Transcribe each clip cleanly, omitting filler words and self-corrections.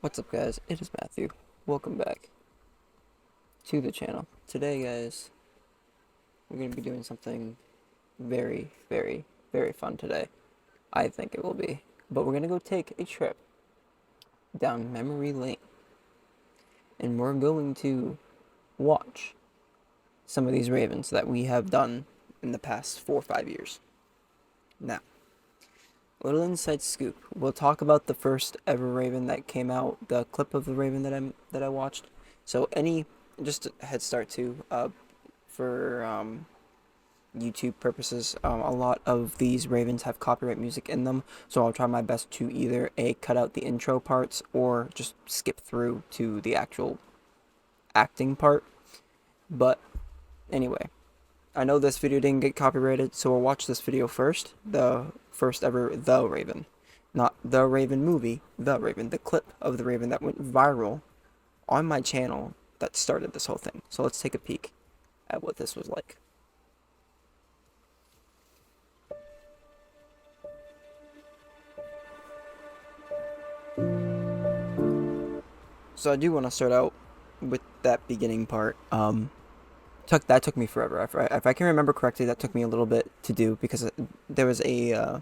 What's up, guys? It is Matthew. Welcome back to the channel. Today, guys, we're going to be doing something very, very, very fun today. I think it will be. But we're going to go take a trip down memory lane. And we're going to watch some of these Ravens that we have done in the past 4 or 5 years. Now, little inside scoop. We'll talk about the first ever Raven that came out, the clip of the Raven that I watched. So just a head start too, for YouTube purposes. A lot of these Ravens have copyright music in them, so I'll try my best to either cut out the intro parts or just skip through to the actual acting part. But anyway, I know this video didn't get copyrighted, so we'll watch this video first. The first ever The Raven. Not The Raven movie, The Raven. The clip of The Raven that went viral on my channel that started this whole thing. So let's take a peek at what this was like. So I do want to start out with that beginning part. That took me forever. If I can remember correctly, that took me a little bit to do because there was a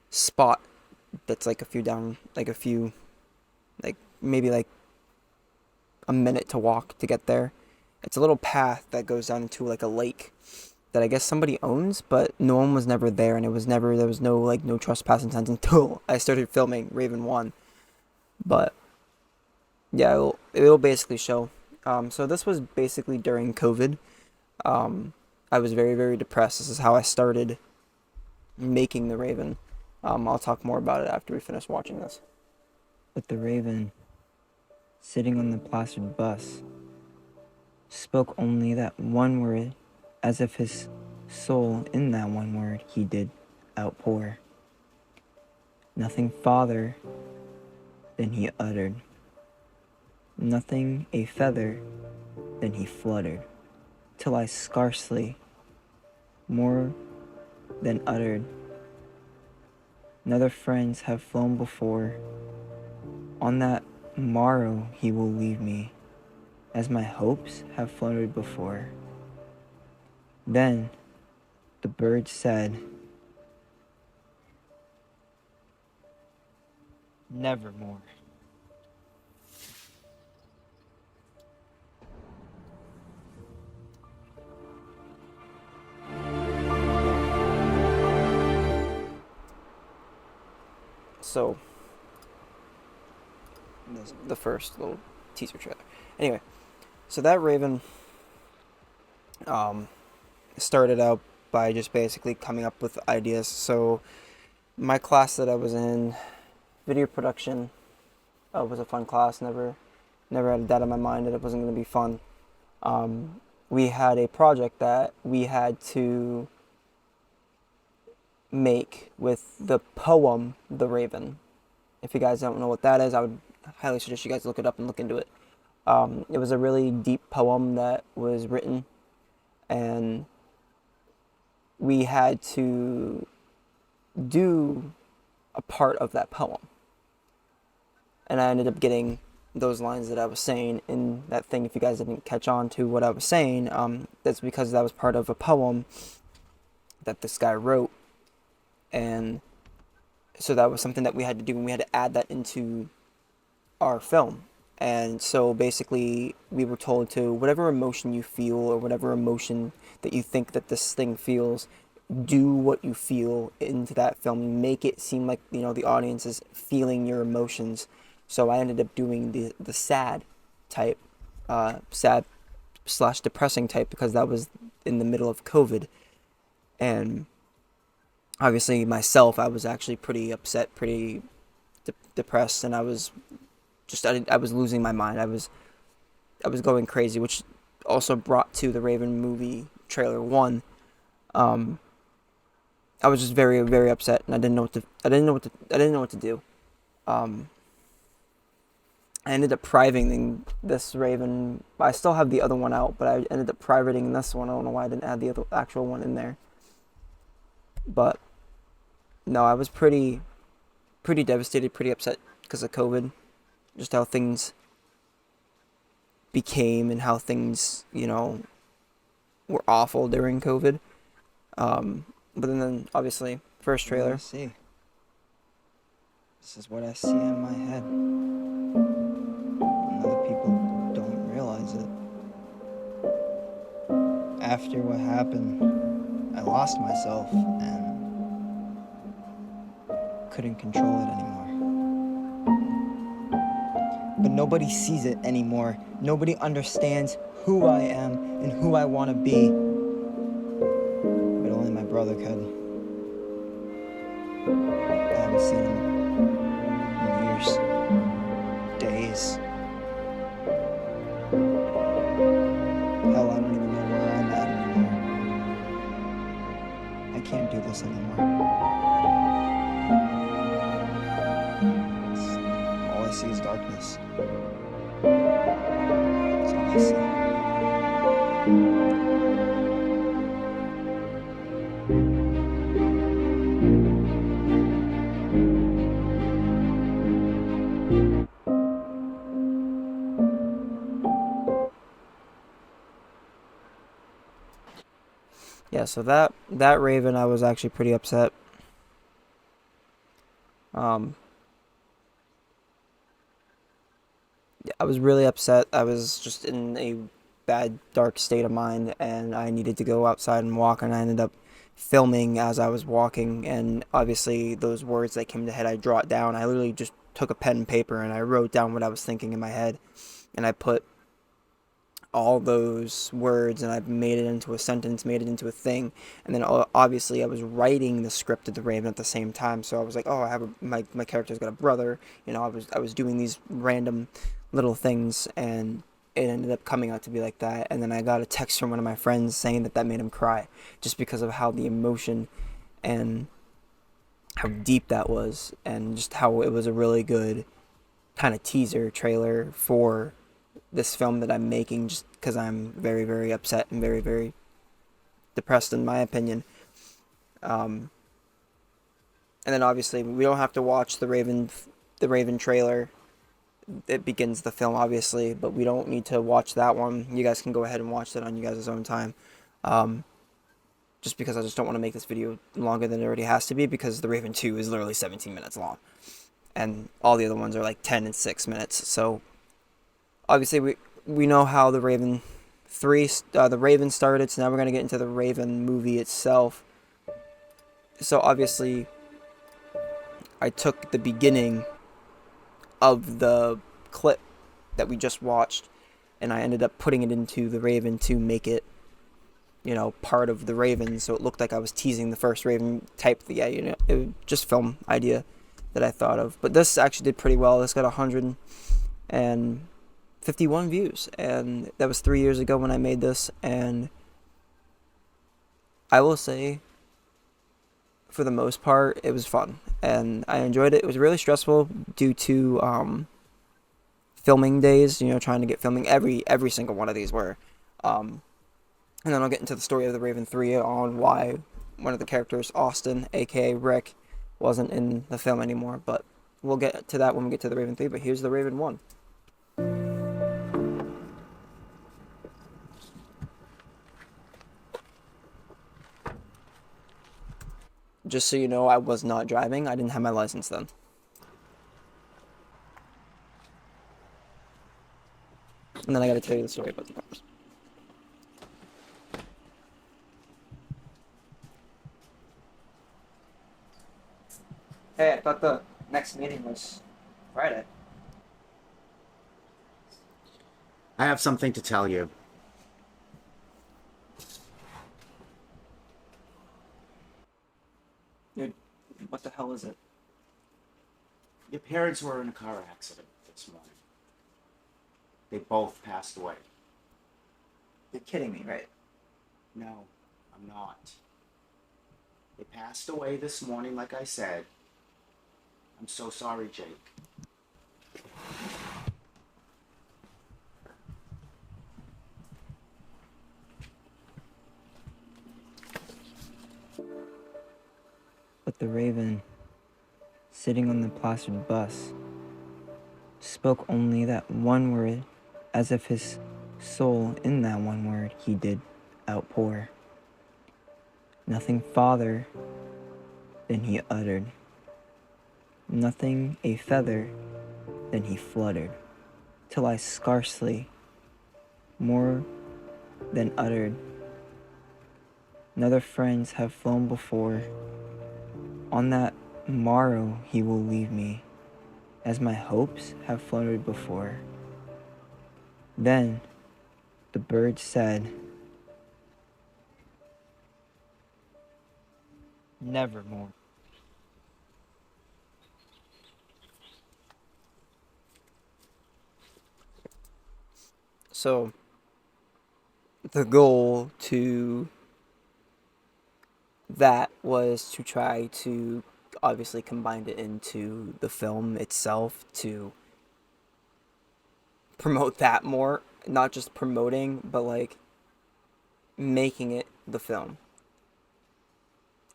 spot that's like maybe like a minute to walk to get there. It's a little path that goes down into like a lake that I guess somebody owns, but no one was never there, and there was no trespassing signs until I started filming Raven 1. But yeah, it'll basically show. So this was basically during COVID. I was very, very depressed. This is how I started making the Raven. I'll talk more about it after we finish watching this. But the Raven, sitting on the plastered bus, spoke only that one word, as if his soul in that one word he did outpour. Nothing farther than he uttered, nothing a feather than he fluttered, till I scarcely more than uttered. Another friends have flown before, on that morrow he will leave me, as my hopes have fluttered before. Then the bird said, nevermore. So, the first little teaser trailer. Anyway, so that Raven started out by just basically coming up with ideas. So, my class that I was in, video production, was a fun class. Never had a doubt in my mind that it wasn't going to be fun. We had a project that we had to make with the poem The Raven. If you guys don't know what that is, I would highly suggest you guys look it up and look into it. It was a really deep poem that was written, and we had to do a part of that poem. And I ended up getting those lines that I was saying in that thing. If you guys didn't catch on to what I was saying, that's because that was part of a poem that this guy wrote. And so that was something that we had to do, and we had to add that into our film. And so basically we were told to, whatever emotion you feel or whatever emotion that you think that this thing feels, do what you feel into that film. Make it seem like, the audience is feeling your emotions. So I ended up doing the sad type, sad / depressing type, because that was in the middle of COVID. And obviously myself, I was actually pretty upset, pretty depressed, and I was losing my mind. I was going crazy, which also brought to the Raven movie trailer 1. I was just very, very upset, and I didn't know what to do. I ended up privating this Raven. I still have the other one out, but I ended up privating this one. I don't know why I didn't add the other actual one in there. But no, I was pretty devastated, pretty upset because of COVID. just how things became and how things, you know, were awful during COVID. But then obviously, first What do I trailer. see? This is what I see in my head. And other people don't realize it. After what happened, I lost myself and couldn't control it anymore. But nobody sees it anymore. Nobody understands who I am and who I want to be. But only my brother could. I haven't seen him in years, days. Hell, I don't even know where I'm at anymore. I can't do this anymore. All I see is darkness. That's all I see. Yeah, so that Raven, I was actually pretty upset. Um, I was really upset. I was just in a bad, dark state of mind, and I needed to go outside and walk, and I ended up filming as I was walking, and obviously those words that came to head, I draw it down. I literally just took a pen and paper, and I wrote down what I was thinking in my head, and I put all those words and I've made it into a sentence, made it into a thing. And then obviously I was writing the script of the Raven at the same time. So I was like, oh, my character's got a brother. You know, I was doing these random little things, and it ended up coming out to be like that. And then I got a text from one of my friends saying that made him cry, just because of how the emotion and how deep that was, and just how it was a really good kind of teaser trailer for this film that I'm making, just because I'm very, very upset and very, very depressed, in my opinion. Um, and then obviously we don't have to watch the Raven trailer. It begins the film, obviously, but we don't need to watch that one. You guys can go ahead and watch that on you guys' own time. Um, just because I just don't want to make this video longer than it already has to be, because the Raven 2 is literally 17 minutes long. And all the other ones are like 10 and 6 minutes. So obviously we know how the Raven 3 the Raven started, so now we're going to get into the Raven movie itself. So obviously I took the beginning of the clip that we just watched, and I ended up putting it into the Raven to make it, you know, part of the Raven, so it looked like I was teasing the first Raven type. Yeah, you know, it was just film idea that I thought of. But this actually did pretty well. This got 151 views, and that was 3 years ago when I made this. And I will say, for the most part, it was fun, and I enjoyed it. It was really stressful due to filming days. You know, trying to get filming every single one of these were. And then I'll get into the story of the Raven 3 on why one of the characters, Austin, aka Rick, wasn't in the film anymore. But we'll get to that when we get to the Raven 3. But here's the Raven 1. Just so you know, I was not driving. I didn't have my license then. And then I gotta tell you the story about the cars. Hey, I thought the next meeting was Friday. I have something to tell you. Dude, what the hell is it? Your parents were in a car accident this morning. They both passed away. You're kidding me, right? No, I'm not. They passed away this morning, like I said. I'm so sorry, Jake. But the Raven, sitting on the plastered bus, spoke only that one word, as if his soul in that one word he did outpour. Nothing farther than he uttered, nothing a feather than he fluttered, till I scarcely more than uttered. Another friends have flown before, on that morrow he will leave me, as my hopes have fluttered before. Then the bird said, nevermore. So, the goal to that was to try to obviously combine it into the film itself to promote that more. Not just promoting, but like making it the film.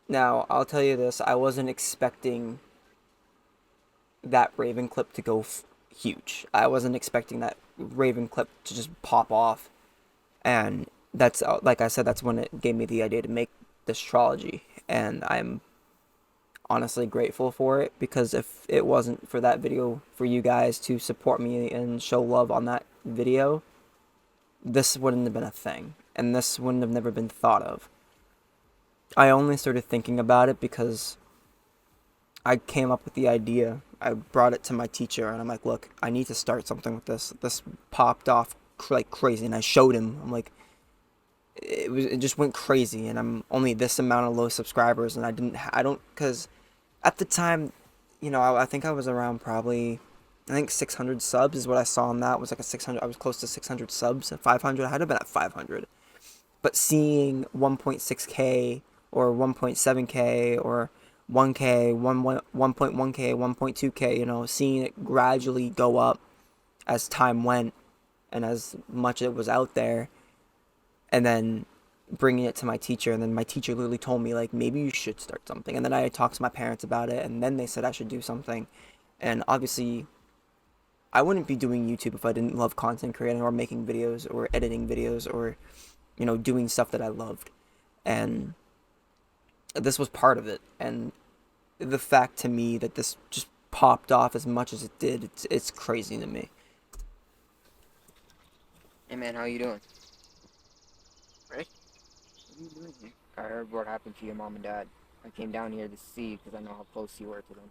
Now, I'll tell you this, I wasn't expecting that Raven clip to go huge. I wasn't expecting that Raven clip to just pop off. And that's, like I said, that's when it gave me the idea to make this trilogy. And I'm honestly grateful for it, because if it wasn't for that video, for you guys to support me and show love on that video, this wouldn't have been a thing. And this wouldn't have never been thought of. I only started thinking about it because I came up with the idea. I brought it to my teacher, and I'm like, look, I need to start something with this. This popped off like crazy, and I showed him. I'm like, it just went crazy, and I'm only this amount of low subscribers, and because at the time, I think I was around probably, I think 600 subs is what I saw on that. Was like a 600, I was close to 600 subs. At 500, I had to have been at 500. But seeing 1.6k or 1.7k or 1k, 1.1k, 1.2k, seeing it gradually go up as time went and as much it was out there, and then bringing it to my teacher, and then my teacher literally told me, like, maybe you should start something. And then I talked to my parents about it, and then they said I should do something. And obviously, I wouldn't be doing YouTube if I didn't love content creating or making videos or editing videos or, doing stuff that I loved. And this was part of it. And the fact to me that this just popped off as much as it did, it's crazy to me. Hey man, how you doing? Rick? What are you doing here? I heard what happened to your mom and dad. I came down here to see because I know how close you were to them.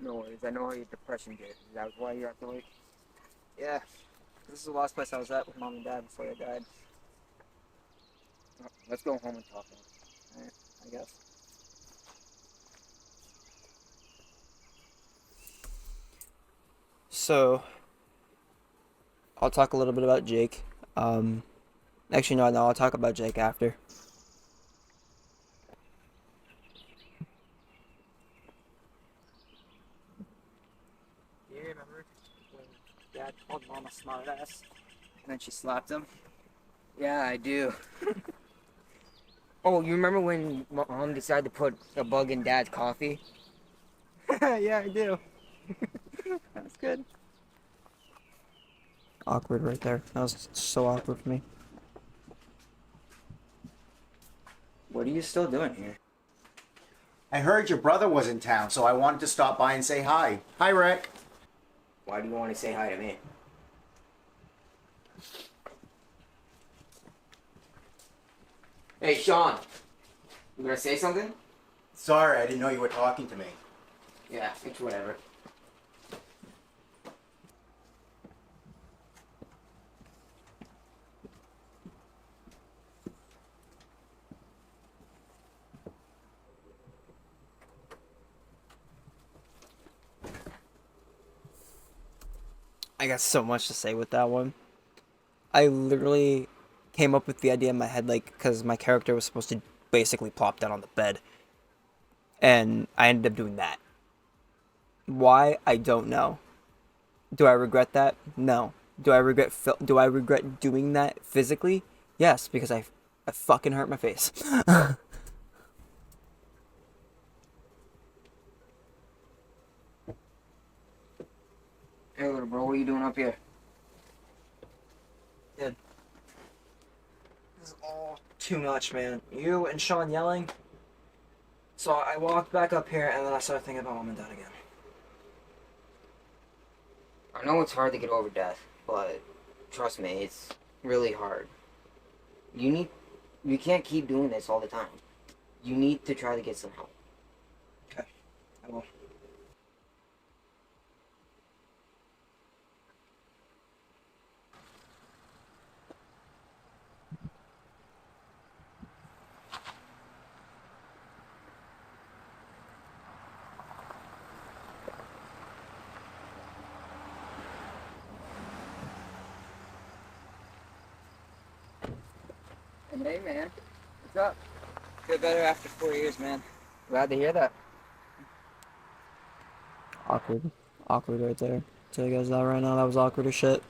No worries, I know how your depression did. Is that why you're at the lake? Yeah, this is the last place I was at with mom and dad before they died. Let's go home and talk now. Alright, I guess. So, I'll talk a little bit about Jake. Actually, no, I'll talk about Jake after. Do you remember when Dad called Mom a smartass, and then she slapped him? Yeah, I do. Oh, you remember when Mom decided to put a bug in Dad's coffee? Yeah, I do. That's good. Awkward right there. That was so awkward for me. What are you still doing here? I heard your brother was in town, so I wanted to stop by and say hi. Hi, Rick. Why do you want to say hi to me? Hey, Sean. You gonna say something? Sorry, I didn't know you were talking to me. Yeah, it's whatever. I got so much to say with that one. I literally came up with the idea in my head, like, because my character was supposed to basically plop down on the bed. And I ended up doing that. Why? I don't know. Do I regret that? No. Do I regret doing that physically? Yes, because I fucking hurt my face. Hey, little bro, what are you doing up here? This is all too much, man. You and Sean yelling. So I walked back up here, and then I started thinking about mom and dad again. I know it's hard to get over death, but trust me, it's really hard. You can't keep doing this all the time. You need to try to get some help. Okay, I will. Hey, man. What's up? Feel better after 4 years, man. Glad to hear that. Awkward. Awkward right there. Tell you guys that right now, that was awkward as shit.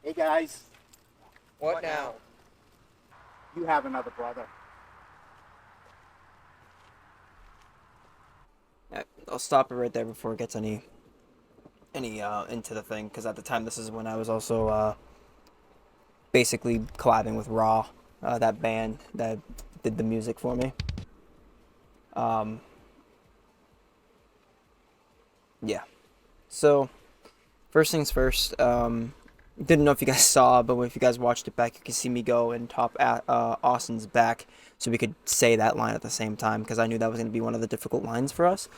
Hey guys, What now? you have another brother. I'll stop it right there before it gets any into the thing, because at the time this is when I was also basically collabing with Raw, that band that did the music for me. Yeah. So first things first. Didn't know if you guys saw, but if you guys watched it back, you can see me go and top Austin's back, so we could say that line at the same time, because I knew that was going to be one of the difficult lines for us.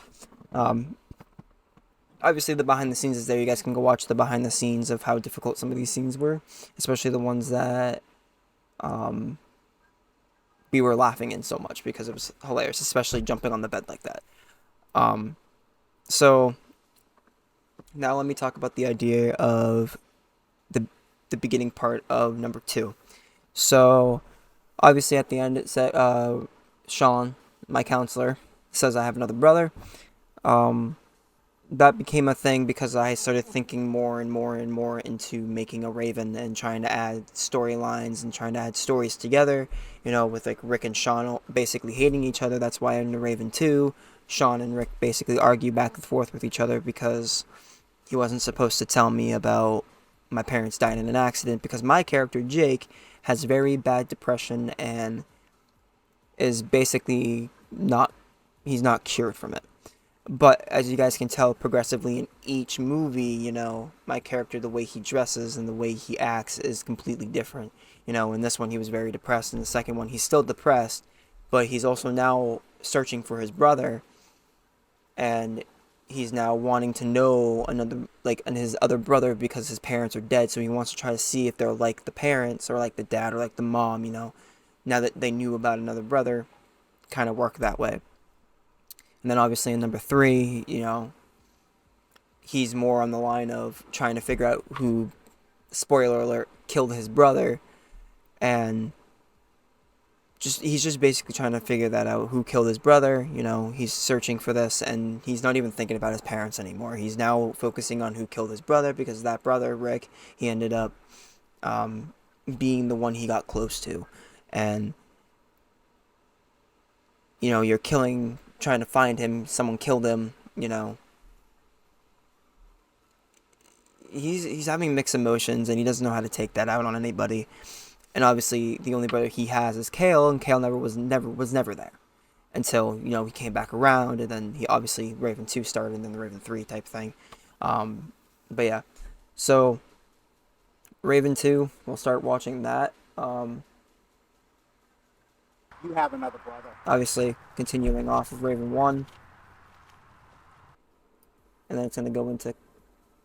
Obviously, the behind the scenes is there. You guys can go watch the behind the scenes of how difficult some of these scenes were, especially the ones that we were laughing in so much because it was hilarious, especially jumping on the bed like that. So now let me talk about the idea of the beginning part of number 2. So obviously at the end it said Sean, my counselor, says I have another brother. That became a thing because I started thinking more and more and more into making a Raven and trying to add storylines and trying to add stories together, with like Rick and Sean basically hating each other. That's why in the Raven 2, Sean and Rick basically argue back and forth with each other because he wasn't supposed to tell me about my parents dying in an accident, because my character Jake has very bad depression and is basically he's not cured from it. But as you guys can tell, progressively in each movie, my character, the way he dresses and the way he acts is completely different. In this one he was very depressed. In the second one he's still depressed, but he's also now searching for his brother, and he's now wanting to know his other brother because his parents are dead. So he wants to try to see if they're like the parents or like the dad or like the mom. Now that they knew about another brother, kind of work that way. And then obviously in number 3, he's more on the line of trying to figure out who, spoiler alert, killed his brother, and he's just basically trying to figure that out, who killed his brother. He's searching for this, and he's not even thinking about his parents anymore. He's now focusing on who killed his brother, because that brother, Rick, he ended up being the one he got close to. And you're trying to find him, someone killed him. He's having mixed emotions, and he doesn't know how to take that out on anybody. And obviously the only brother he has is Kale, and Kale was never there until he came back around, and then he obviously Raven 2 started, and then the Raven 3 type thing. But yeah, so Raven 2, we'll start watching that. You have another brother. Obviously continuing off of Raven 1, and then it's going to go into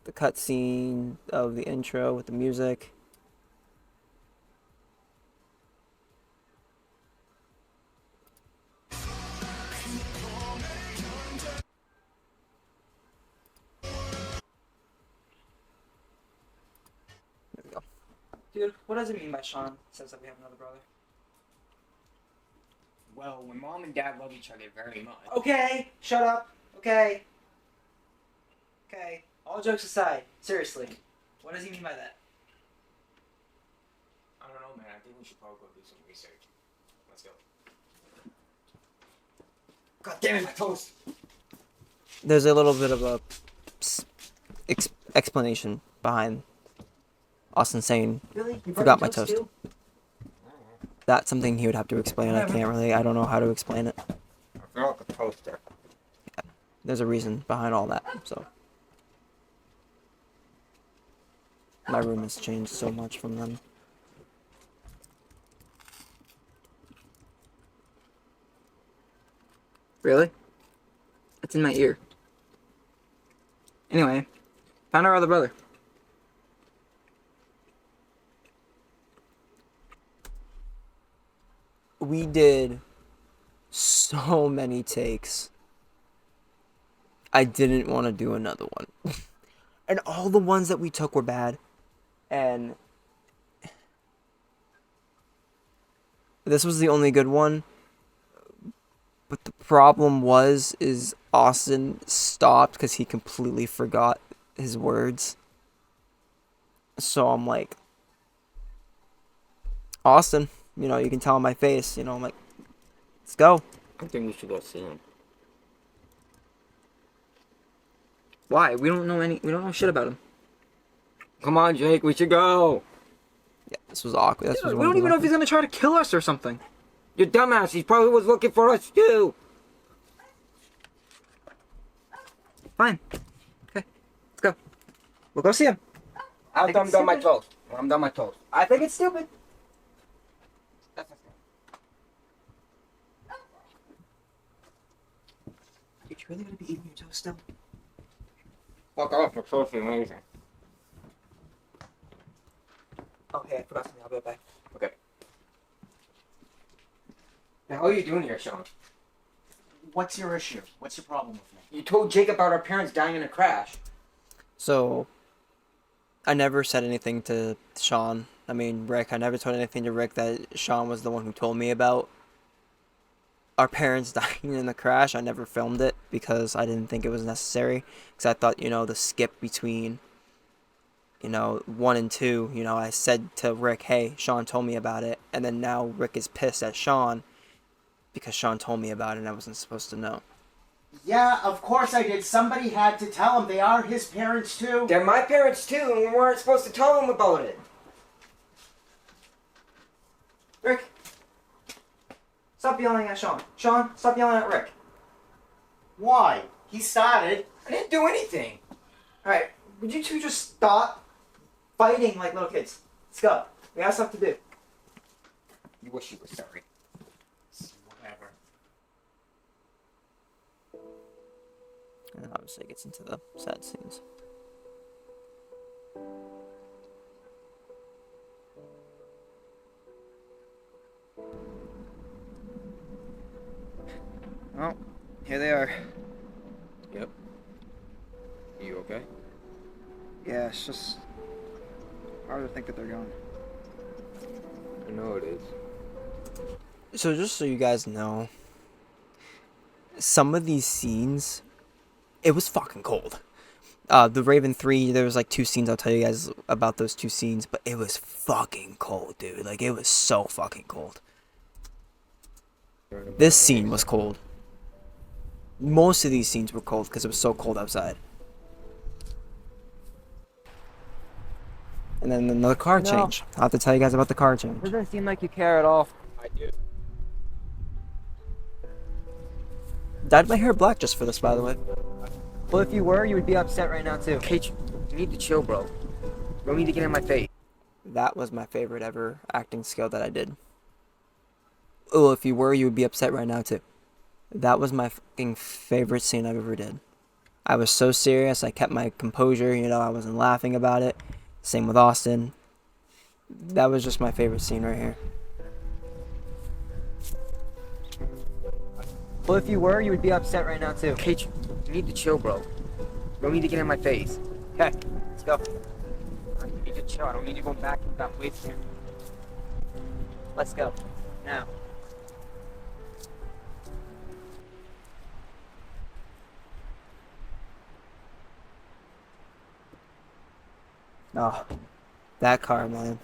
the cutscene of the intro with the music. There we go. Dude, what does it mean by Sean says that we have another brother? Well, when mom and dad love each other very much. Okay, shut up. Okay. Okay. All jokes aside, seriously, what does he mean by that? I don't know, man. I think we should probably go do some research. Let's go. God damn it, my toast! There's a little bit of a explanation behind Austin saying Really? You Forgot brought my your toast. too? that's something he would have to explain. I can't really. I don't know how to explain it. I forgot the toaster. There's a reason behind all that. So my room has changed so much from then. Really? It's in my ear. Anyway, found our other brother. We did so many takes. I didn't want to do another one. And all the ones that we took were bad. And this was the only good one. But the problem is Austin stopped because he completely forgot his words. So I'm like, Austin, you know, you can tell on my face, you know, I'm like, let's go. I think we should go see him. Why? We don't know shit about him. Come on, Jake, we should go! Yeah, this was awkward. This was We one of don't the even know if awkward- he's gonna try to kill us or something. You dumbass, he probably was looking for us too! Fine. Okay, let's go. We'll go see him. After I'm it's done my stupid. toast. When I'm done my toast. I think it's stupid. Dude, you really gonna be eating your toast still? Fuck off, my toast is amazing. Oh, hey, I forgot something. I'll be right back. Okay. Now, how are you doing here, Sean? What's your issue? What's your problem with me? You told Jake about our parents dying in a crash. So, I never said anything to Sean. I mean, Rick. I never told anything to Rick that Sean was the one who told me about our parents dying in the crash. I never filmed it because I didn't think it was necessary. Because I thought, you know, the skip between, you know, 1 and 2, you know, I said to Rick, hey, Sean told me about it. And then now Rick is pissed at Sean because Sean told me about it and I wasn't supposed to know. Yeah, of course I did. Somebody had to tell him. They are his parents too. They're my parents too, and we weren't supposed to tell them about it. Rick, stop yelling at Sean. Sean, stop yelling at Rick. Why? He started. I didn't do anything. All right, would you two just stop fighting like little kids? Let's go. We got stuff to do. You wish you were sorry. Whatever. And obviously it gets into the sad scenes. Well, here they are. Yep. You okay? Yeah, it's just hard to think that they're gone. I know it is. So just so you guys know, some of these scenes, it was fucking cold. The Raven 3, there was like 2 scenes, I'll tell you guys about those 2 scenes, but it was fucking cold, dude. Like, it was so fucking cold. This scene was cold. Most of these scenes were cold because it was so cold outside. And then another car No. change. I'll have to tell you guys about the car change. Doesn't seem like you care at all. I do. Dyed my hair black just for this, by the way. Well, if you were, you would be upset right now too. Kate, you need to chill, bro. You don't need to get in my face. That was my favorite ever acting skill that I did. Oh, if you were, you would be upset right now too. That was my fucking favorite scene I've ever did. I was so serious, I kept my composure, you know, I wasn't laughing about it. Same with Austin. That was just my favorite scene right here. Well, if you were, you would be upset right now too. Kate, you need to chill, bro. You don't need to get in my face. Okay, let's go. You need to chill. chill. I don't need you going back and that waste here. Let's go. Now. Oh, that car, man.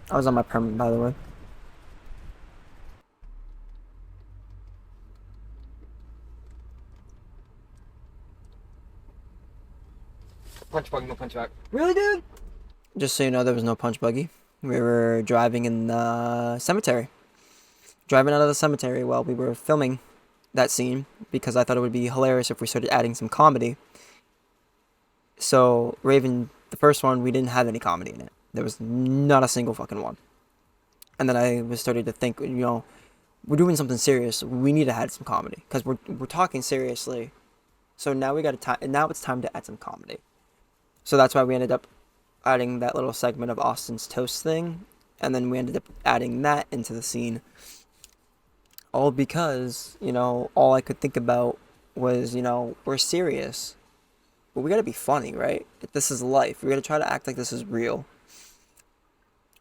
I was on my permit, by the way. Punch bug, no punch back. Really, dude? Just so you know, there was no punch buggy. We were driving in the cemetery. Driving out of the cemetery while we were filming that scene because I thought it would be hilarious if we started adding some comedy. So, Raven, the first one, we didn't have any comedy in it. There was not a single fucking one. And then I was starting to think, you know, we're doing something serious. We need to add some comedy because we're talking seriously. So now we got to now it's time to add some comedy. So that's why we ended up adding that little segment of Austin's toast thing, and then we ended up adding that into the scene. All because, you know, all I could think about was, you know, we're serious, but we gotta be funny, right? This is life. We gotta try to act like this is real.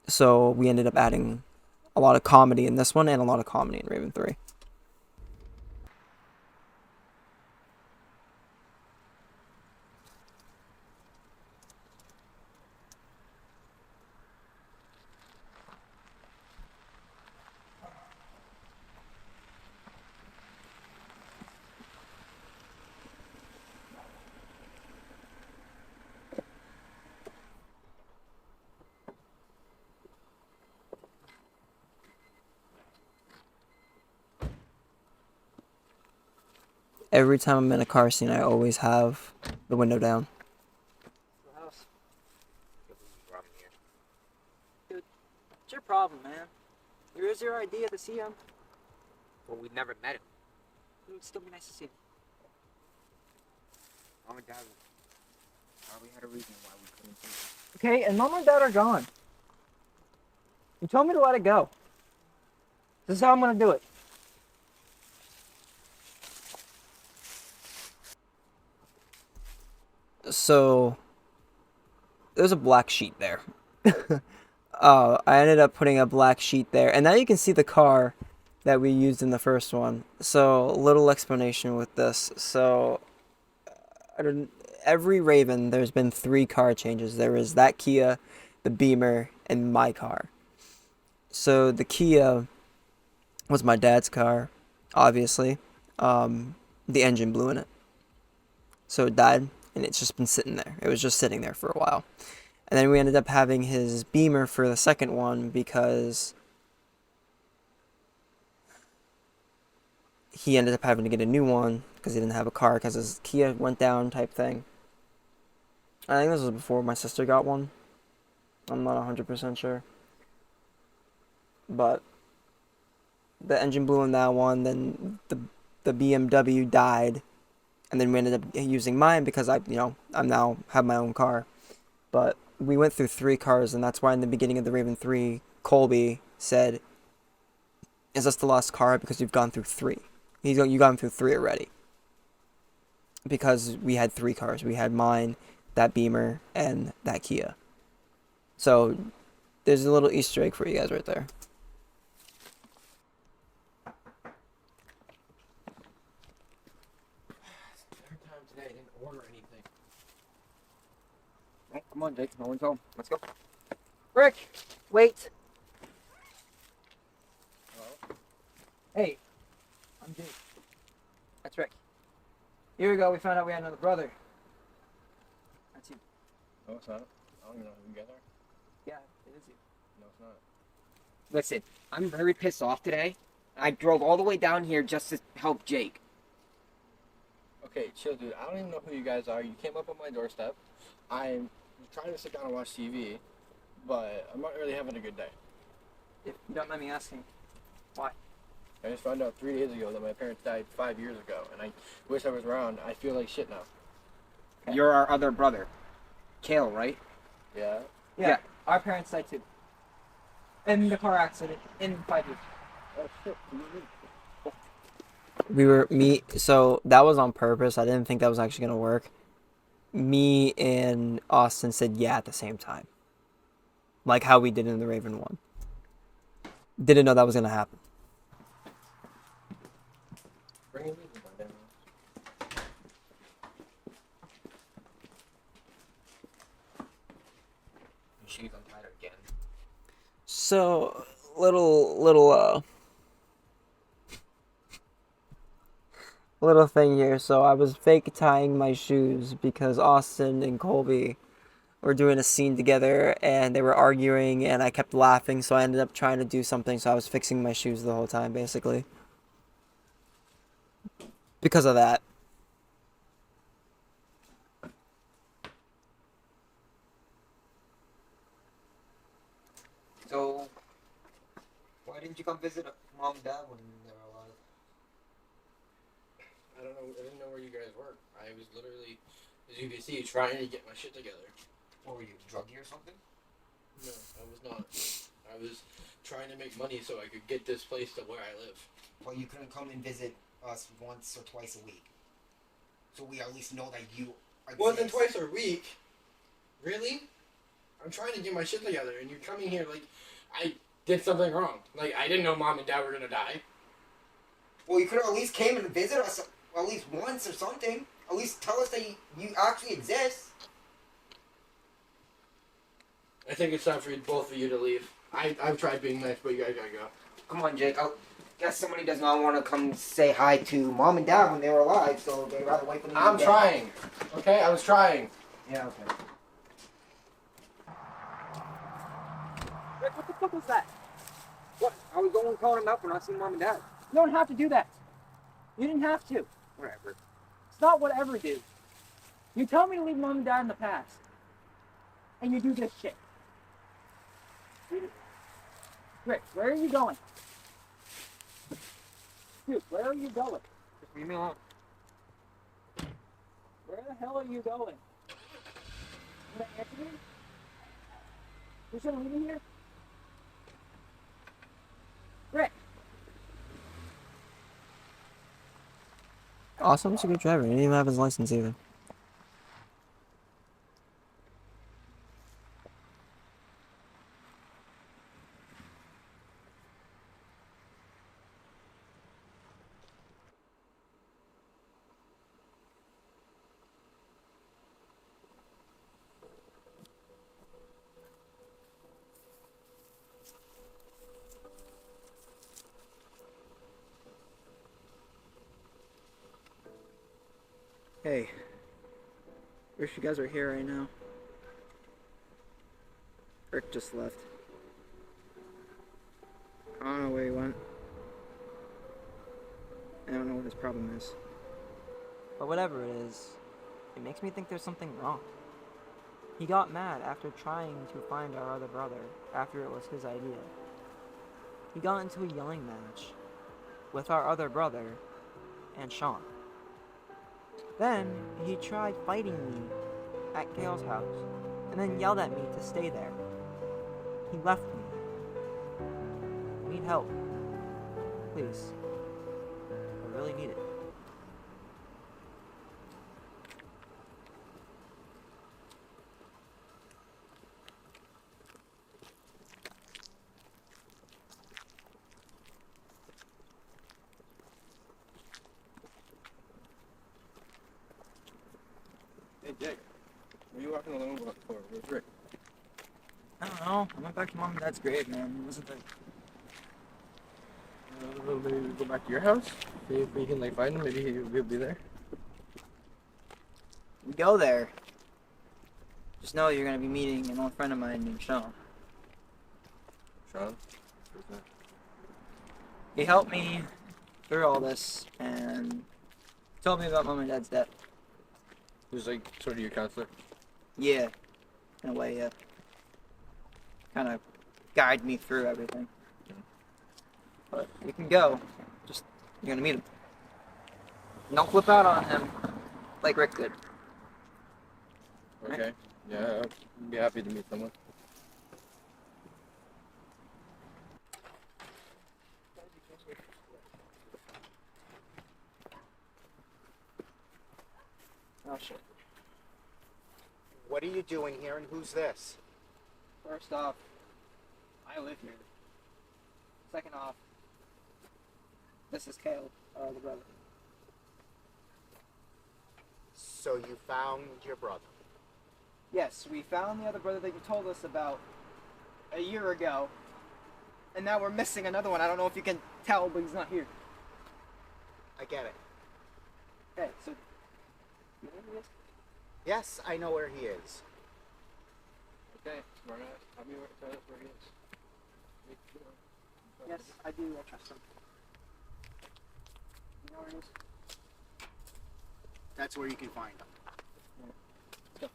So we ended up adding a lot of comedy in this one and a lot of comedy in Raven 3. Every time I'm in a car scene, I always have the window down. Dude, What's your problem, man? It was your idea to see him. well, we never met him. It would still be nice to see him. Mom and Dad probably had a reason why we couldn't see him. Okay, and Mom and Dad are gone. You told me to let it go. This is how I'm gonna do it. So, there's a black sheet there. I ended up putting a black sheet there, and now you can see the car that we used in the first one. So, little explanation with this. So, every Raven, there's been 3 car changes. There was that Kia, the Beamer, and my car. So, the Kia was my dad's car, obviously. The engine blew in it. So it died, and it's just been sitting there. It was just sitting there for a while. And then we ended up having his Beamer for the second one because he ended up having to get a new one because he didn't have a car because his Kia went down type thing. I think this was before my sister got one. I'm not 100% sure. But the engine blew in that one, then the BMW died, and then we ended up using mine because I'm now have my own car. But we went through 3 cars, and that's why in the beginning of the Raven 3, Colby said, "Is this the last car? Because you've gone through 3. You gone through 3 already." Because we had 3 cars. We had mine, that Beamer, and that Kia. So there's a little Easter egg for you guys right there. Third time today, I didn't order anything. Oh, come on, Jake. No one's home. Let's go. Rick, wait. Hello? Hey, I'm Jake. That's Rick. Here we go. We found out we had another brother. That's you. No, it's not. I don't even know who you guys are. Yeah, it is you. No, it's not. Listen, I'm very pissed off today. I drove all the way down here just to help Jake. Okay, chill, dude. I don't even know who you guys are. You came up on my doorstep. I'm trying to sit down and watch TV, but I'm not really having a good day. If you don't mind me asking, why? I just found out 3 days ago that my parents died 5 years ago, and I wish I was around. I feel like shit now. Okay. You're our other brother. Kale, right? Yeah? Yeah, Yeah. our parents died too. in the car accident in 5 years. Oh shit. So that was on purpose. I didn't think that was actually gonna work. Me and Austin said yeah at the same time. Like how we did in the Raven one. Didn't know that was gonna happen. Bring it in, my damn ass. Your shoes untied again. So little thing here. So I was fake tying my shoes because Austin and Colby were doing a scene together and they were arguing and I kept laughing, so I ended up trying to do something, so I was fixing my shoes the whole time basically. Because of that. So, why didn't you come visit mom and dad when they were alive? I don't know. I didn't know where you guys were. I was literally, as you can see, trying to get my shit together. What were you, druggy or something? No, I was not. I was trying to make money so I could get this place to where I live. Well, you couldn't come and visit us once or twice a week. So we at least know that you exist. More than twice a week? Really? I'm trying to get my shit together, and you're coming here like I did something wrong. Like I didn't know mom and dad were gonna die. Well, you could have at least came and visit us at least once or something. At least tell us that you actually exist. I think it's time for both of you to leave. I've tried being nice, but you guys gotta go. Come on, Jake. I guess somebody does not want to come say hi to mom and dad when they were alive, so they'd rather wait for them. I'm trying. Okay, I was trying. Yeah, okay. Rick, what the fuck was that? What? I was going calling them out for not seeing mom and dad. You don't have to do that. You didn't have to. Whatever. It's not whatever, dude. You tell me to leave mom and dad in the past. And you do this shit. Rick, where are you going? Dude, where are you going? Just leave me alone. Where the hell are you going? You gonna answer me? You should leave me here? Rick! Austin's a good driver. He didn't even have his license either. Hey. Wish you guys were here right now. Rick just left. I don't know where he went. I don't know what his problem is. But whatever it is, it makes me think there's something wrong. He got mad after trying to find our other brother after it was his idea. He got into a yelling match with our other brother and Sean. Then he tried fighting me at Gail's house and then yelled at me to stay there. He left me. I need help. Please. I really need it. Hey, Jake. Were you walking alone or with Rick? I don't know. I went back to mom and dad's grave, man. It wasn't that. Maybe we go back to your house. See if we can like find him. Maybe he'll be there. We go there. Just know you're gonna be meeting an old friend of mine named Sean. Sean. Who's that? He helped me through all this and told me about mom and dad's death. Who's like sort of your counselor? Yeah, in a way, yeah. Kind of guide me through everything. But we can go. Just, you're gonna meet him. And don't flip out on him like Rick did. Okay. Yeah, I'd be happy to meet someone. Oh shit. What are you doing here and who's this? First off, I live here. Second off, this is Kale, the brother. So you found your brother. Yes, we found the other brother that you told us about a year ago. And now we're missing another one. I don't know if you can tell, but he's not here. I get it. Okay, so... You know who he is? Yes, I know where he is. Okay, smart ass. Tell me tell us where he is. Make sure. Yes, I do. I trust him. You know where he is? That's where you can find him. Go.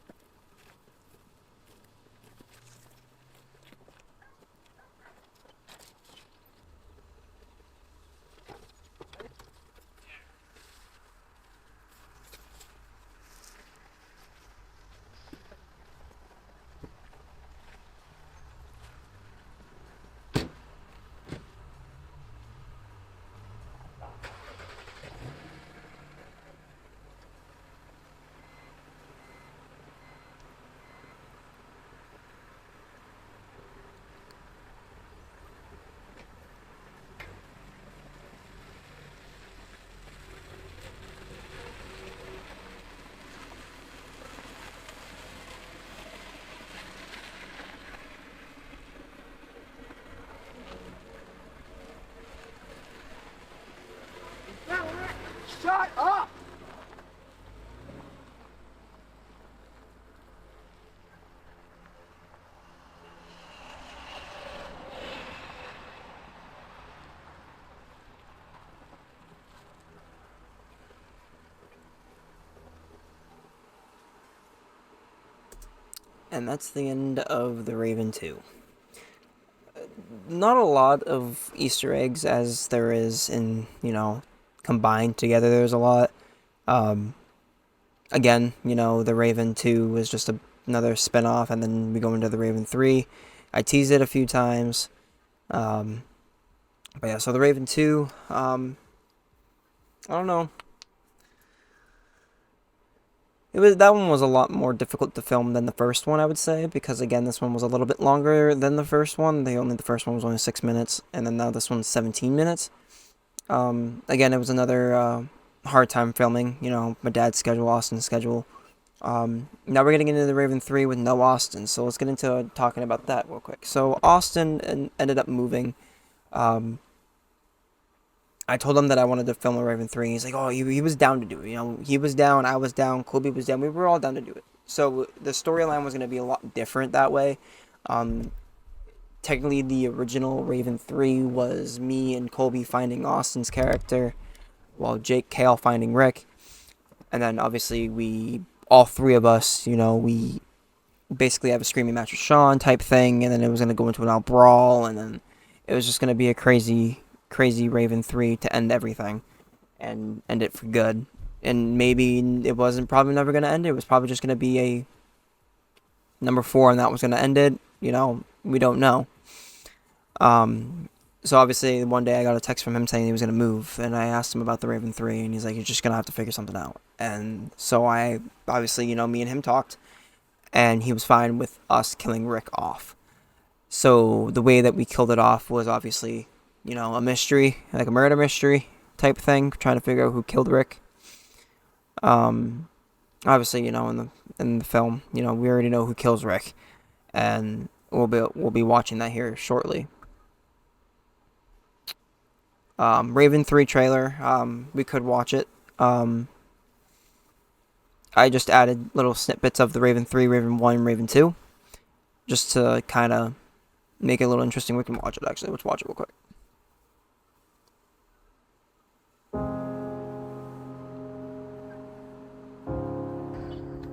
Shut up! And that's the end of The Raven 2. Not a lot of Easter eggs as there is in, combined together, there's a lot. Again, The Raven 2 was just another spin-off, and then we go into The Raven 3. I teased it a few times. But yeah, so The Raven 2, I don't know. That one was a lot more difficult to film than the first one, I would say, because again, this one was a little bit longer than the first one. The first one was only 6 minutes, and then now this one's 17 minutes. Again, it was another hard time filming. My dad's schedule, Austin's schedule. Now we're getting into The Raven 3 with no Austin, so let's get into talking about that real quick. So Austin ended up moving. I told him that I wanted to film a Raven 3. He's like, oh, he was down to do it. He was down, I was down, Colby was down. We were all down to do it. So the storyline was going to be a lot different that way. Technically, the original Raven 3 was me and Colby finding Austin's character, while Jake Kale finding Rick. And then, obviously, all three of us, we basically have a screaming match with Sean type thing. And then it was going to go into an all brawl. And then it was just going to be a crazy Raven 3 to end everything and end it for good. And maybe it wasn't probably never going to end it. It was probably just going to be a number 4 and that was going to end it. We don't know. So obviously one day I got a text from him saying he was going to move, and I asked him about the Raven 3 and he's like, you're just going to have to figure something out. And so I obviously, me and him talked, and he was fine with us killing Rick off. So the way that we killed it off was obviously a mystery, like a murder mystery type thing, trying to figure out who killed Rick. Obviously, in the film, we already know who kills Rick, and we'll be watching that here shortly. Raven 3 trailer, we could watch it. I just added little snippets of the Raven 3, Raven 1, and Raven 2, just to kind of make it a little interesting. We can watch it, actually. Let's watch it real quick.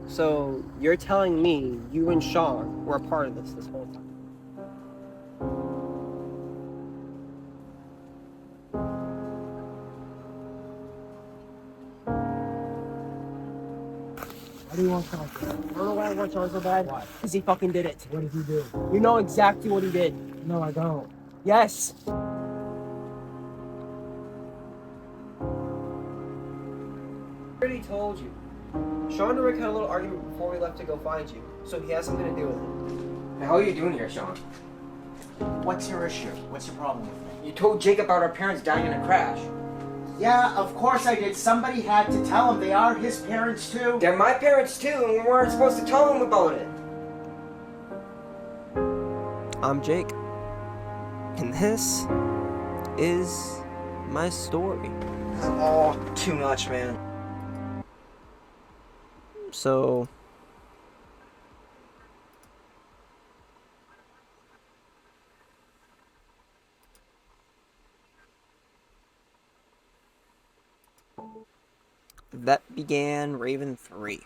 So you're telling me you and Sean were a part of this whole time? Why do you want Sean? I don't know why I want Sean so bad. Why? Because he fucking did it. What did he do? You know exactly what he did. No, I don't. Yes. I already told you. Sean and Rick had a little argument before we left to go find you, so he has something to do with it. The hell are you doing here, Sean? What's your issue? What's your problem with me? You told Jake about our parents dying in a crash. Yeah, of course I did. Somebody had to tell him. They are his parents too. They're my parents too, and we weren't supposed to tell them about it. I'm Jake, and this is my story. This is all too much, man. So, that began Raven 3.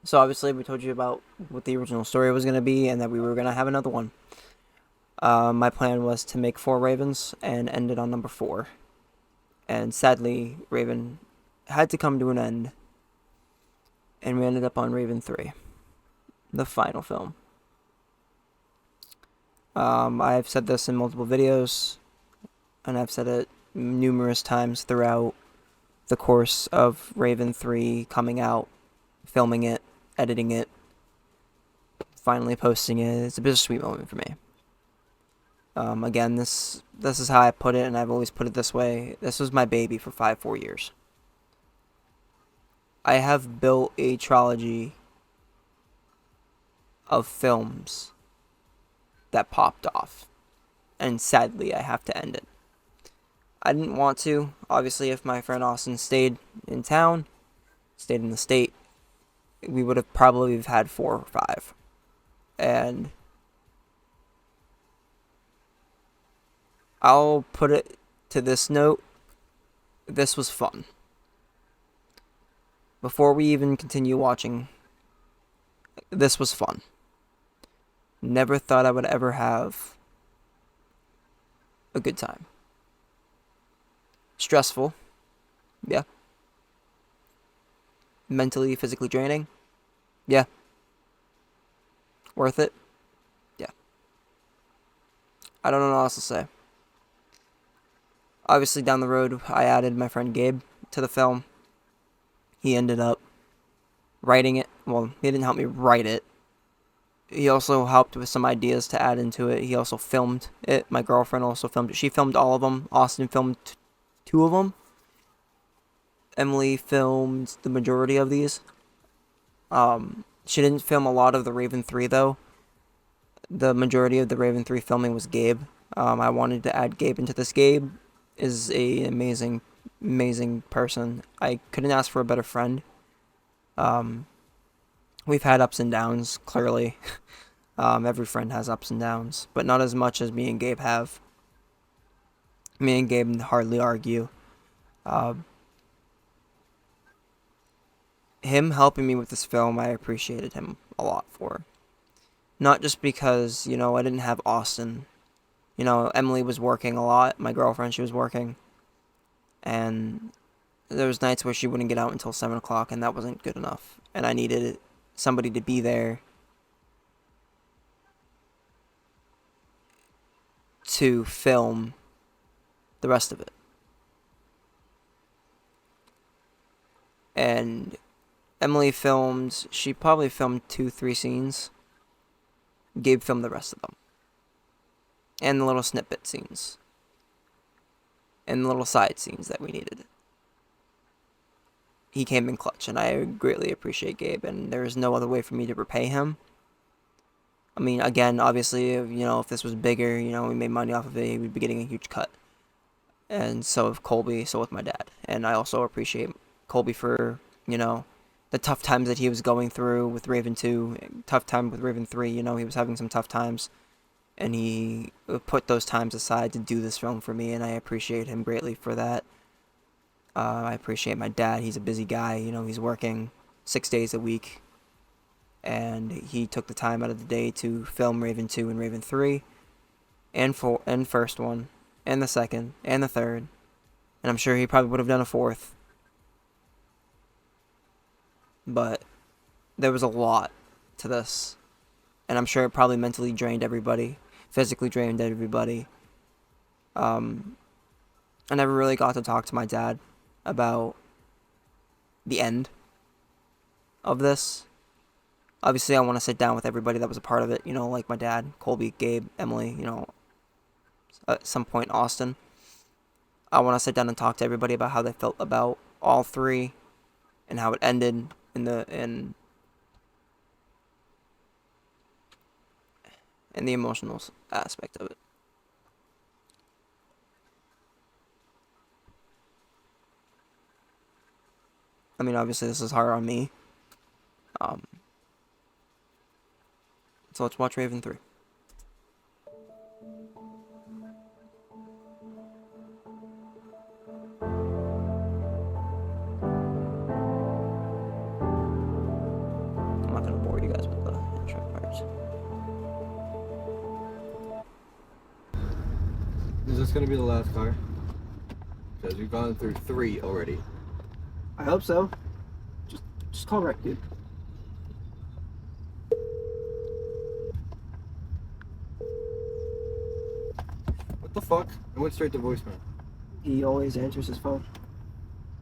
So obviously we told you about what the original story was going to be and that we were going to have another one. My plan was to make 4 Ravens and end it on number 4. And sadly, Raven had to come to an end. And we ended up on Raven 3. The final film. I've said this in multiple videos. And I've said it numerous times throughout the course of Raven 3 coming out, filming it, editing it, finally posting it. It's a bittersweet moment for me. Again, this is how I put it, and I've always put it this way. This was my baby for 4 years. I have built a trilogy of films that popped off, and sadly, I have to end it. I didn't want to. Obviously, if my friend Austin stayed in town, stayed in the state, we would have probably had 4 or 5. And I'll put it to this note. This was fun. Before we even continue watching, this was fun. Never thought I would ever have a good time. Stressful. Yeah. Mentally, physically draining. Yeah. Worth it. Yeah. I don't know what else to say. Obviously, down the road, I added my friend Gabe to the film. He ended up writing it. Well, he didn't help me write it. He also helped with some ideas to add into it. He also filmed it. My girlfriend also filmed it. She filmed all of them. Austin filmed 2 of them. Emily filmed the majority of these. She didn't film a lot of the Raven 3, though. The majority of the Raven 3 filming was Gabe. I wanted to add Gabe into this. Gabe is an amazing person. I couldn't ask for a better friend. We've had ups and downs, clearly. Every friend has ups and downs, but not as much as me and Gabe have. Me and Gabe hardly argue. Him helping me with this film, I appreciated him a lot for. Not just because, I didn't have Austin. Emily was working a lot. My girlfriend, she was working. And there was nights where she wouldn't get out until 7 o'clock, and that wasn't good enough. And I needed somebody to be there to film the rest of it. And Emily she probably filmed 2-3 scenes. Gabe filmed the rest of them. And the little snippet scenes. And the little side scenes that we needed. He came in clutch, and I greatly appreciate Gabe, and there is no other way for me to repay him. I mean, again, obviously, if this was bigger, we made money off of it, we'd be getting a huge cut. And so with Colby, so with my dad. And I also appreciate Colby for, the tough times that he was going through with Raven 2, tough time with Raven 3, he was having some tough times. And he put those times aside to do this film for me, and I appreciate him greatly for that. I appreciate my dad. He's a busy guy. He's working 6 days a week. And he took the time out of the day to film Raven 2 and Raven 3. And first one. And the second. And the third. And I'm sure he probably would have done a 4th. But there was a lot to this. And I'm sure it probably mentally drained everybody. Physically drained everybody. I never really got to talk to my dad about the end of this. Obviously, I want to sit down with everybody that was a part of it, you know, like my dad, Colby, Gabe, Emily, you know, at some point, Austin. I want to sit down and talk to everybody about how they felt about all three and how it ended in the emotional aspect of it. I mean, obviously, this is hard on me. So let's watch Raven 3. I'm not gonna bore you guys with the intro parts. Is this gonna be the last car? Because we've gone through 3 already. I hope so. Just call Rick, dude. What the fuck? I went straight to voicemail. He always answers his phone.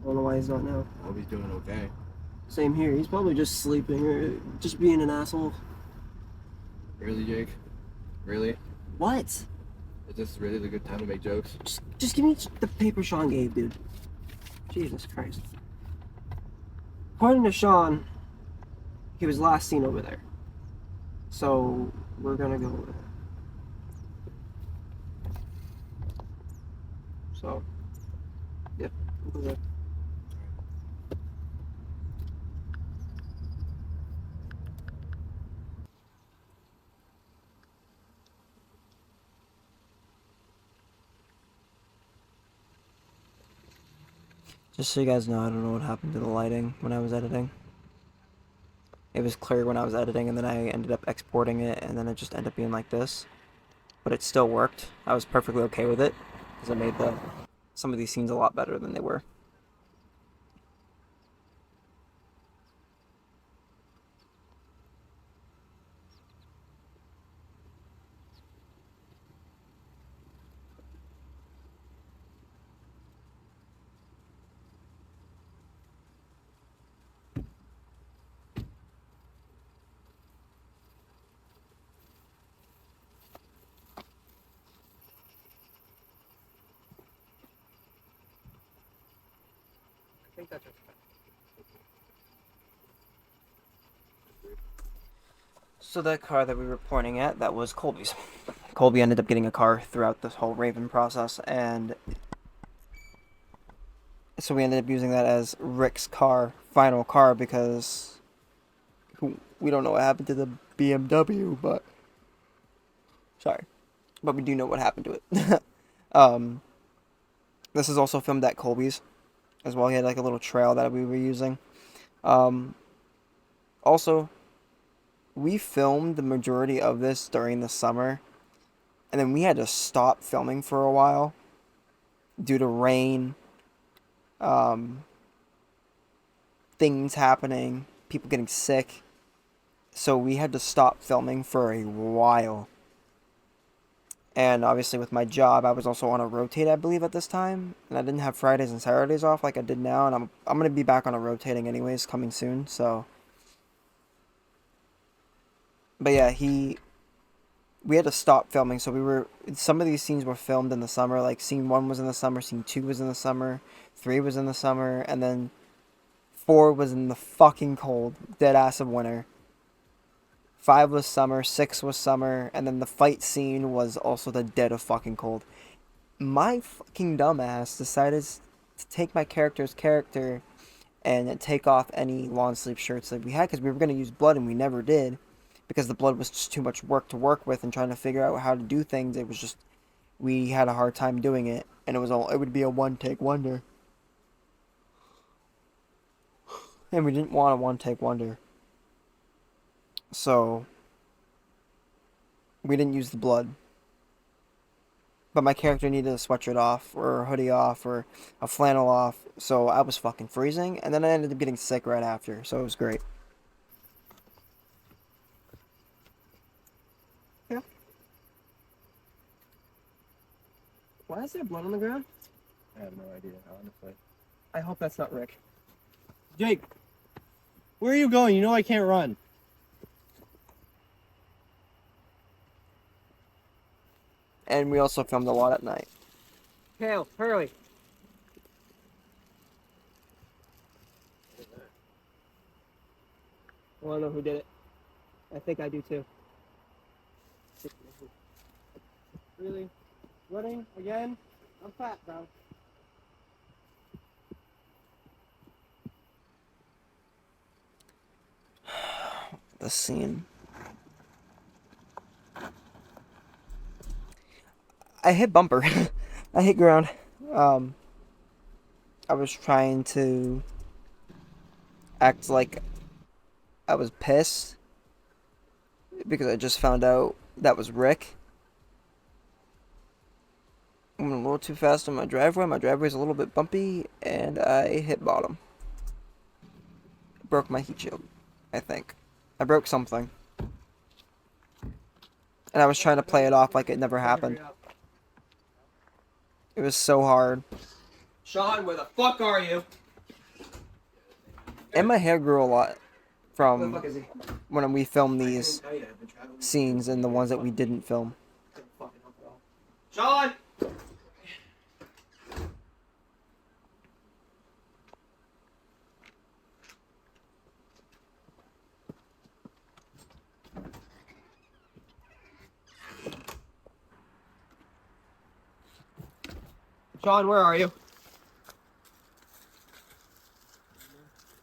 I don't know why he's not now. I hope he's doing okay. Same here. He's probably just sleeping or just being an asshole. Really, Jake? Really? What? Is this really the good time to make jokes? Just give me the paper Sean gave, dude. Jesus Christ. According to Sean, he was last seen over there. So, we're gonna go over there. So, yep, we'll go there. Just so you guys know, I don't know what happened to the lighting when I was editing. It was clear when I was editing, and then I ended up exporting it, and then it just ended up being like this. But it still worked. I was perfectly okay with it, because it made some of these scenes a lot better than they were. I think that's So the car that we were pointing at, that was Colby's. Colby ended up getting a car throughout this whole Raven process, and so we ended up using that as Rick's final car, because we don't know what happened to the BMW, but we do know what happened to it. This is also filmed at Colby's as well. He had like a little trail that we were using. Also, we filmed the majority of this during the summer, and then we had to stop filming for a while due to rain, things happening, people getting sick. So we had to stop filming for a while. And obviously with my job, I was also on a rotate, I believe, at this time, and I didn't have Fridays and Saturdays off like I did now, and I'm going to be back on a rotating anyways, coming soon, so. But yeah, we had to stop filming, so some of these scenes were filmed in the summer, like scene 1 was in the summer, scene 2 was in the summer, 3 was in the summer, and then 4 was in the fucking cold, dead ass of winter. 5 was summer, 6 was summer, and then the fight scene was also the dead of fucking cold. My fucking dumbass decided to take my character's character and take off any long sleeve shirts that we had, because we were going to use blood and we never did, because the blood was just too much work to work with, and trying to figure out how to do things, it was just, we had a hard time doing it, and it would be a one-take wonder. And we didn't want a one-take wonder. So, we didn't use the blood. But my character needed a sweatshirt off, or a hoodie off, or a flannel off, so I was fucking freezing, and then I ended up getting sick right after, so it was great. Yeah. Why is there blood on the ground? I have no idea, honestly. I hope that's not Rick. Jake! Where are you going? You know I can't run. And we also filmed a lot at night. Kale, hurry. I want to know who did it. I think I do too. Really? Running again? I'm fat, bro. The scene. I hit bumper. I hit ground. I was trying to act like I was pissed because I just found out that was Rick. I went a little too fast on my driveway. My driveway's a little bit bumpy, and I hit bottom. Broke my heat shield, I think. I broke something. And I was trying to play it off like it never happened. It was so hard. Sean, where the fuck are you? And my hair grew a lot Where the from fuck is he? when we filmed these scenes and the ones that we didn't film. Sean! Sean, where are you?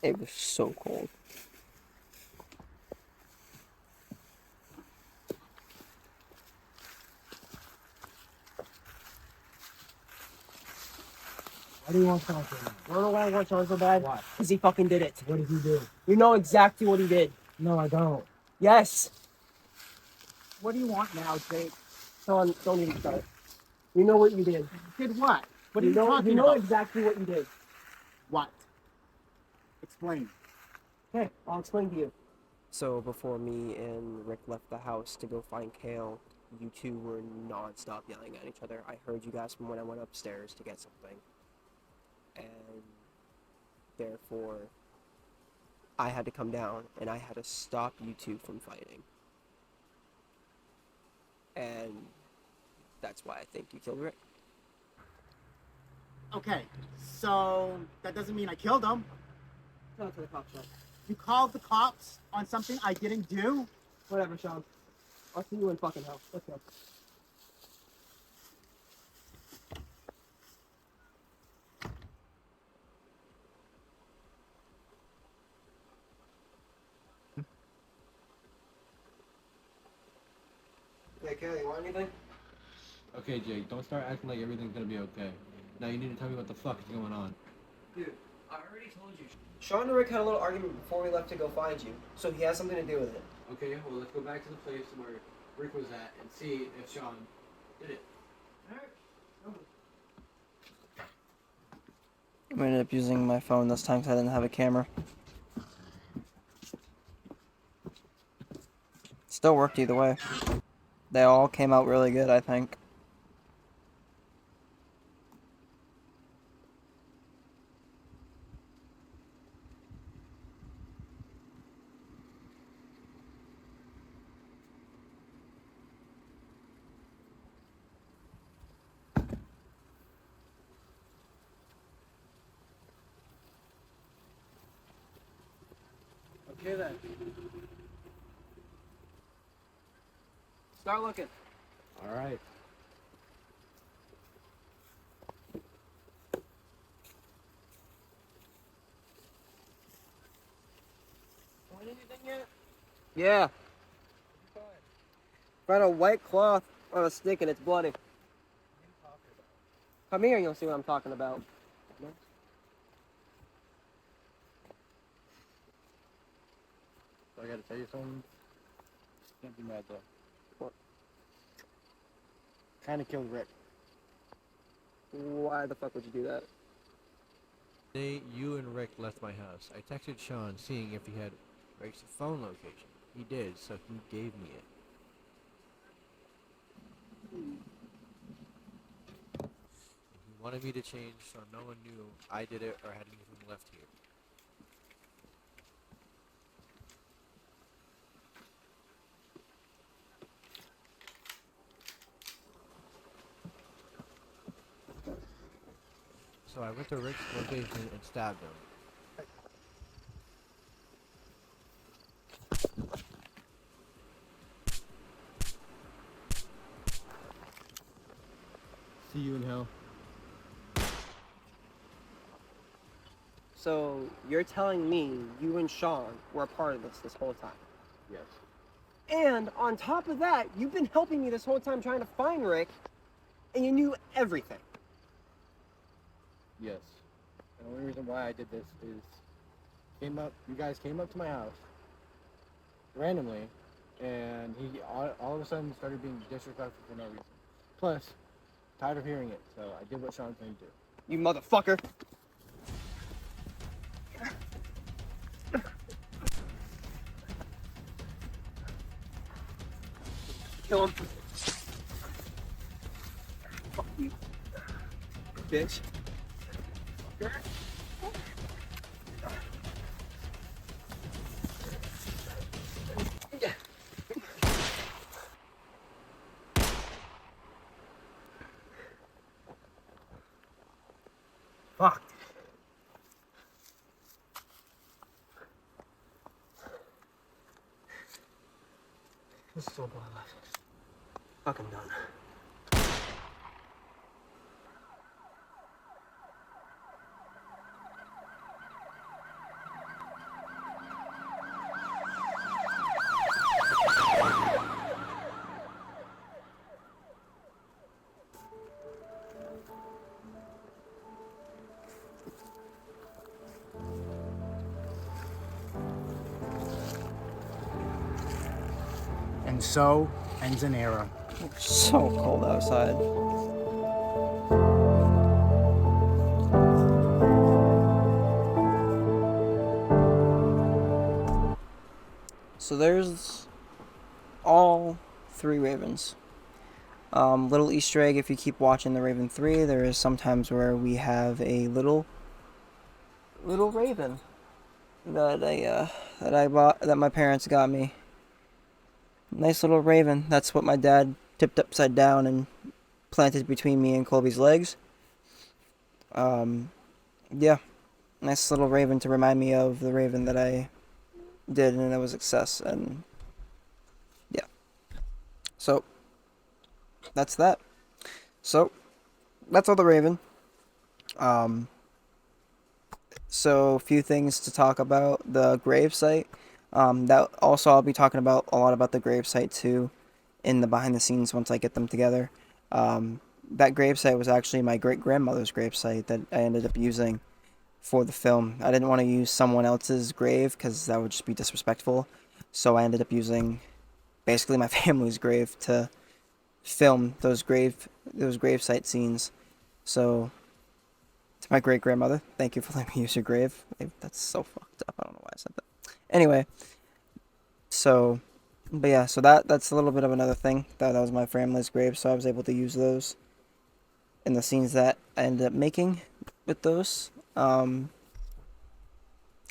It was so cold. Why do you want Sean for? You wanna know why I want Sean so bad? Why? Because he fucking did it. What did you do? You know exactly what he did. No, I don't. Yes. What do you want now, Jake? Sean, don't even start. You know what you did. Did what? What are you know, talking you know about? exactly what you did. What? Explain. Okay, I'll explain to you. So before me and Rick left the house to go find Kale, you two were non-stop yelling at each other. I heard you guys from when I went upstairs to get something. And therefore, I had to come down and I had to stop you two from fighting. And that's why I think you killed Rick. Okay, so that doesn't mean I killed him. Tell it to the cops, Sean. You called the cops on something I didn't do? Whatever, Sean. I'll see you in fucking hell. Let's go. Hey, Kale, you want anything? Okay, Jake, don't start acting like everything's gonna be okay. Now you need to tell me what the fuck is going on. Dude, I already told you. Sean and Rick had a little argument before we left to go find you, so he has something to do with it. Okay, well, let's go back to the place where Rick was at and see if Sean did it. I ended up using my phone this time because I didn't have a camera. Still worked either way. They all came out really good, I think. Okay then. Start looking. All right. Find anything yet? Yeah. Found a white cloth on a stick and it's bloody. Come here and you'll see what I'm talking about. So I gotta tell you something. Can't be mad though. What? Kinda killed Rick. Why the fuck would you do that? The day you and Rick left my house, I texted Sean seeing if he had Rick's phone location. He did, so he gave me it. And he wanted me to change so no one knew I did it or had anything left here. so I went to Rick's location and stabbed him. See you in hell. So you're telling me you and Sean were a part of this whole time? Yes. And on top of that, you've been helping me this whole time trying to find Rick, and you knew everything. Yes. And the only reason why I did this is you guys came up to my house randomly, and he all of a sudden started being disrespectful for no reason. Plus, tired of hearing it, so I did what Sean told me to do. You motherfucker. Kill him. Fuck you. Bitch. Fuck. This is all my life. Fucking done. And so ends an era. So cold outside. So there's all 3 ravens. Little Easter egg, if you keep watching the Raven 3, there is sometimes where we have a little raven that my parents got me. Nice little raven. That's what my dad tipped upside down and planted between me and Colby's legs. Yeah, nice little raven to remind me of the raven that I did, and it was a success. And yeah, so that's that. So that's all the raven. So a few things to talk about the grave site. That also I'll be talking about a lot about the grave site too, in the behind the scenes once I get them together. That grave site was actually my great grandmother's grave site that I ended up using for the film. I didn't want to use someone else's grave because that would just be disrespectful. So I ended up using basically my family's grave to film those grave site scenes. So to my great grandmother, thank you for letting me use your grave. That's so fucked up. I don't know why I said that. Anyway, so, but yeah, so that's a little bit of another thing. That was my family's grave, so I was able to use those in the scenes that I ended up making with those.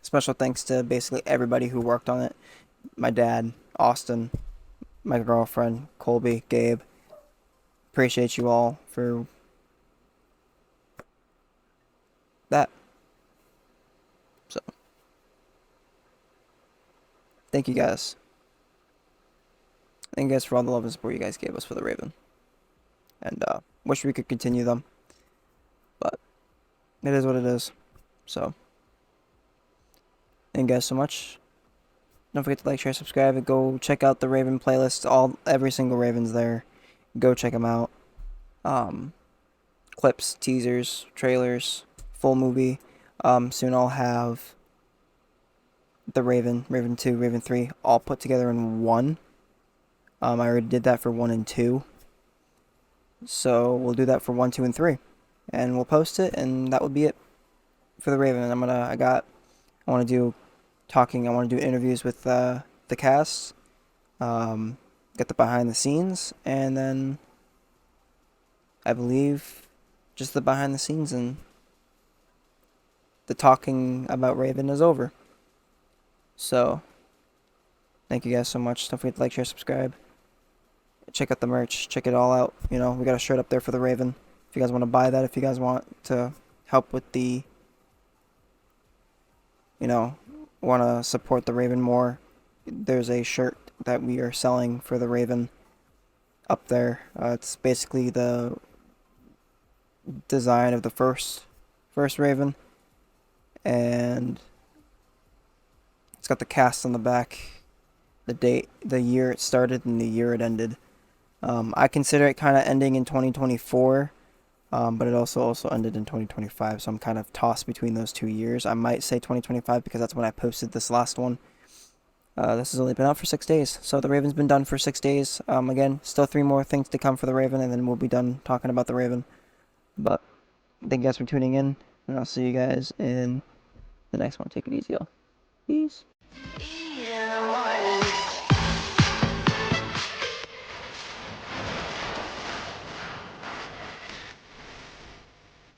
Special thanks to basically everybody who worked on it. My dad, Austin, my girlfriend, Colby, Gabe. Appreciate you all for that. So, thank you guys. Thank you guys for all the love and support you guys gave us for the Raven. And wish we could continue them. But it is what it is. So, thank you guys so much. Don't forget to like, share, subscribe, and go check out the Raven playlist. Every single Raven's there. Go check them out. Clips, teasers, trailers, full movie. Soon I'll have the Raven 2, Raven 3, all put together in one. I already did that for 1 and 2. So we'll do that for 1, 2, and 3. And we'll post it, and that will be it for the Raven. I want to do interviews with the cast, get the behind the scenes, and then I believe just the behind the scenes and the talking about Raven is over. So, thank you guys so much. Don't forget to like, share, subscribe. Check out the merch. Check it all out. You know, we got a shirt up there for the Raven. If you guys want to buy that, if you guys want to help with the, want to support the Raven more, there's a shirt that we are selling for the Raven up there. It's basically the design of the first Raven, and it's got the cast on the back, the date, the year it started, and the year it ended. I consider it kind of ending in 2024, but it also ended in 2025, so I'm kind of tossed between those 2 years. I might say 2025 because that's when I posted this last one. This has only been out for 6 days, so the Raven's been done for 6 days. Again, still 3 more things to come for the Raven, and then we'll be done talking about the Raven. But thank you guys for tuning in, and I'll see you guys in the next one. Take it easy, y'all. Peace.